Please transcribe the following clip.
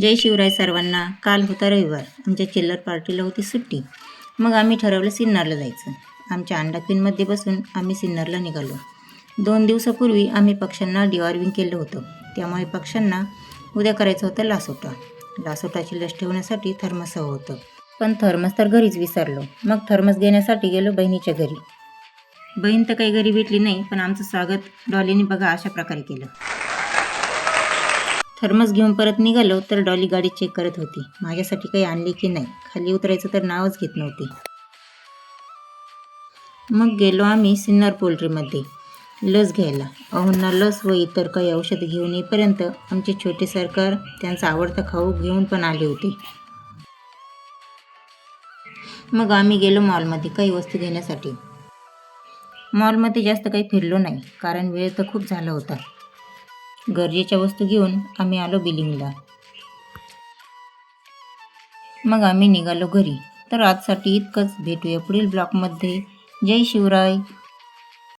जय शिवराय सर्वांना. काल होता रविवार. आमच्या चिल्लर पार्टीला होती सुट्टी. मग आम्ही ठरवलं सिन्नरला जायचं. आमच्या अंडाक्वीनमध्ये बसून आम्ही सिन्नरला निघालो. 2 दिवसापूर्वी आम्ही पक्ष्यांना डिवॉर्मिंग केलं होतं. त्यामुळे पक्ष्यांना उद्या करायचं होतं लासोटा. लासोटाची लस ठेवण्यासाठी थर्मस हवं होतं. पण थर्मस तर घरीच विसरलो. मग थर्मस घेण्यासाठी गेलो बहिणीच्या घरी. बहीण तर काही घरी भेटली नाही, पण आमचं स्वागत डॉलीने बघा अशा प्रकारे केलं. थर्मस घेऊन परत निघालो तर डॉली गाडी चेक करत होती. माझ्यासाठी काही आणली की नाही. खाली उतरायचं तर नावच घेत नव्हती. मग गेलो आम्ही सिन्नर पोल्ट्रीमध्ये लस घ्यायला. अहोंना लस व इतर काही औषधं घेऊन येईपर्यंत आमचे छोटे सरकार त्यांचा आवडता खाऊ घेऊन पण आले होते. मग आम्ही गेलो मॉलमध्ये काही वस्तू घेण्यासाठी. मॉलमध्ये जास्त काही फिरलो नाही, कारण वेळ तर खूप झाला होता. गरजेच्या वस्तू घेऊन आम्ही आलो बिलिंगला. मग आम्ही निघालो घरी. तर आजसाठी इतकंच. भेटूया पुढील ब्लॉगमध्ये. जय शिवराय.